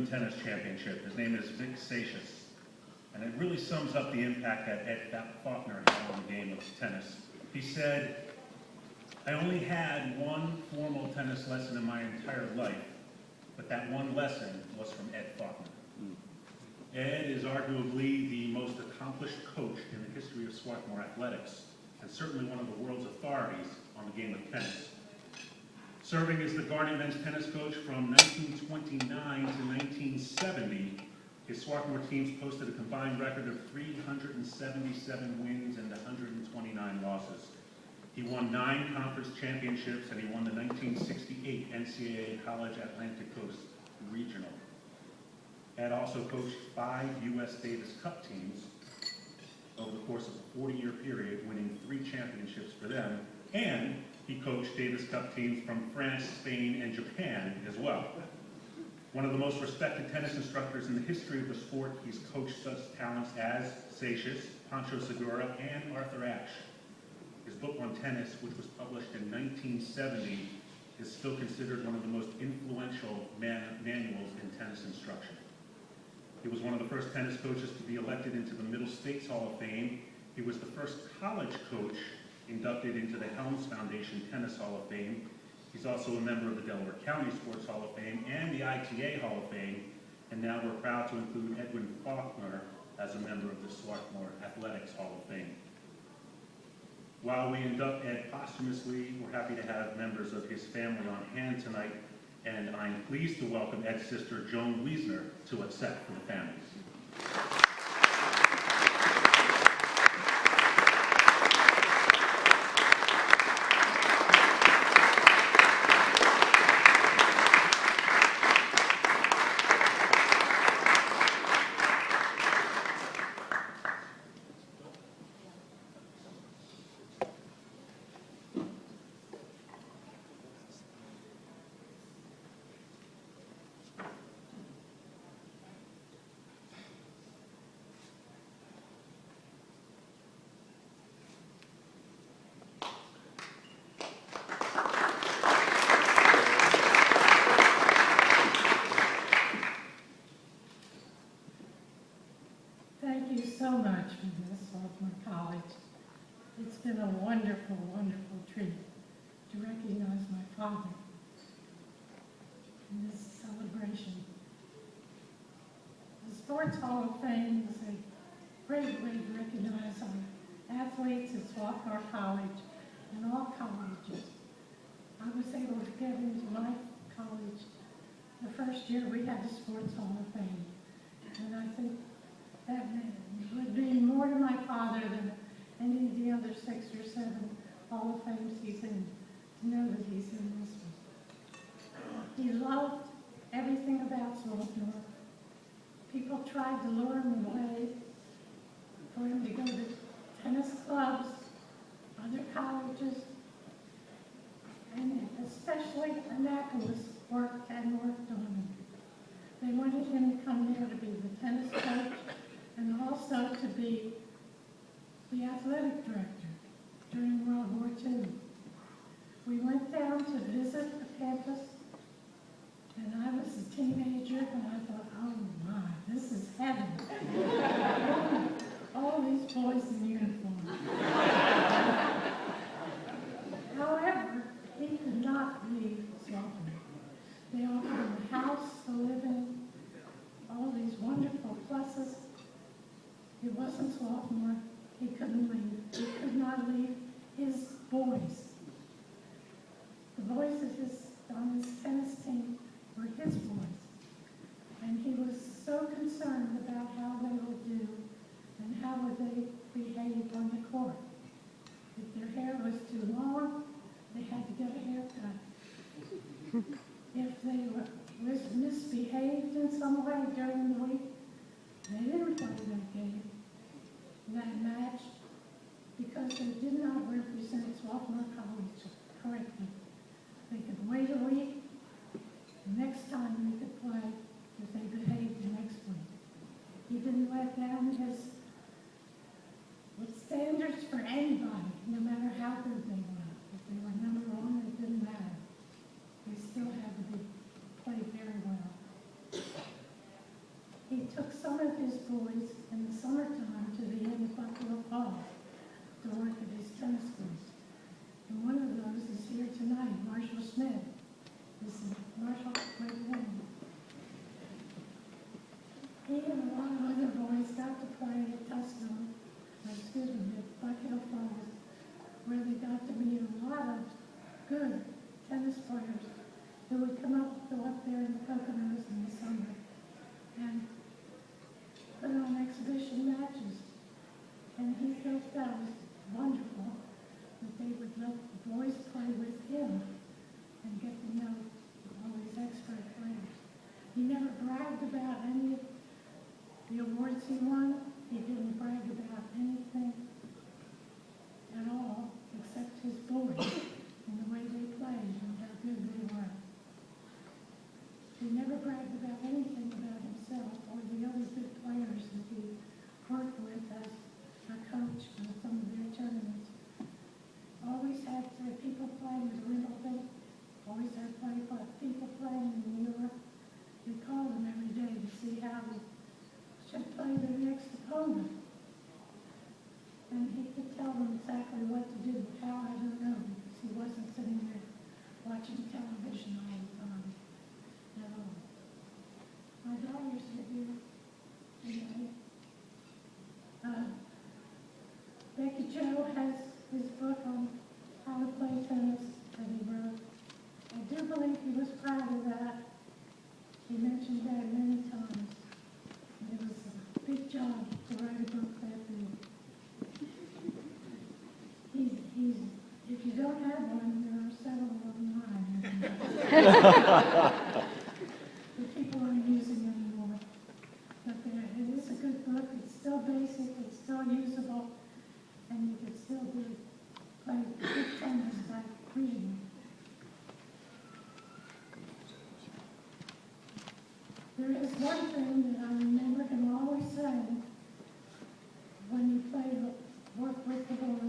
tennis championship. His name is Vic Satius, and it really sums up the impact that Ed Faulkner had on the game of tennis. He said, "I only had one formal tennis lesson in my entire life, but that one lesson was from Ed Faulkner." Ed is arguably the most accomplished coach in the history of Swarthmore athletics, and certainly one of the world's authorities on the game of tennis. Serving as the Garnet men's tennis coach from 1929 to 1970, his Swarthmore teams posted a combined record of 377 wins and 129 losses. He won 9 conference championships, and he won the 1968 NCAA College Atlantic Coast Regional. Ed also coached 5 U.S. Davis Cup teams over the course of a 40-year period, winning 3 championships for them, and he coached Davis Cup teams from France, Spain, and Japan as well. One of the most respected tennis instructors in the history of the sport, he's coached such talents as Satius, Pancho Segura, and Arthur Ashe. His book on tennis, which was published in 1970, is still considered one of the most influential manuals in tennis instruction. He was one of the first tennis coaches to be elected into the Middle States Hall of Fame. He was the first college coach inducted into the Helms Foundation Tennis Hall of Fame. He's also a member of the Delaware County Sports Hall of Fame and the ITA Hall of Fame, and now we're proud to include Edwin Faulkner as a member of the Swarthmore Athletics Hall of Fame. While we induct Ed posthumously, we're happy to have members of his family on hand tonight, and I'm pleased to welcome Ed's sister, Joan Wiesner, to accept for the family. Thank you so much for this, Swarthmore College. It's been a wonderful, wonderful treat to recognize my father in this celebration. The Sports Hall of Fame is a great way to recognize our athletes at Swarthmore College and all colleges. I was able to get into my college the first year we had the Sports Hall of Fame, and I think that would mean more to my father than any of the other 6 or 7 Hall of Fames he's in, to know that he's in this one. He loved everything about Swarthmore. People tried to lure him away for him to go to tennis clubs, other colleges, and especially Annapolis worked on him. They wanted him to come there to be the tennis coach and also to be the athletic director during World War II. We went down to visit the campus, and I was a teenager, and I thought, oh my, this is heaven. All these boys in uniform. However, he could not leave Swarthmore. They offered him a house to live in, all these wonderful pluses. It wasn't Swarthmore. He couldn't leave. He could not leave his boys. The boys on his tennis team were his boys. And he was so concerned about how they would do and how would they behave on the court. If their hair was too long, they had to get a haircut. If they was misbehaved in some way during the week, they didn't play that game, that match, because they did not represent Swarthmore College correctly. They could wait a week, the next time they could play if they behaved the next week. He didn't let down his standards for anybody, no matter how good they were. If they were number 1, it didn't matter. They still had to be played very well. of his boys in the summertime to the end of Buffalo Falls to work at his tennis schools. And one of those is here tonight, Marshall Smith. This is Marshall, wait a minute. He and a lot of other boys got to play at Tuscaloosa, at Buffalo Falls, where they got to meet a lot of good tennis players who would go up there in the Poconos in the summer and put on exhibition matches. And he thought that was wonderful, that they would let the boys play with him and get to know all these expert players. He never bragged about any of the awards he won. He didn't brag about anything at all, except his boys and the way they played and how good they were. He never bragged about anything about himself or the other good players that he worked with as a coach for some of their tournaments. Always had people playing at Wimbledon, always had people playing in New York. They called him every day to see how they should play their next opponent. And he could tell them exactly what to do. How, I don't know, because he wasn't sitting there watching television all the time at all. My daughters are here today. Becky Joe has his book on how to play tennis that he wrote. I do believe he was proud of that. He mentioned that many times. It was a big job to write a book that big. If you don't have one, there are several online. But people aren't using anymore. But it is a good book. It's still basic. It's still usable. And you can still play good tennis by reading. There is one thing that I remember him always saying when he worked with the boys.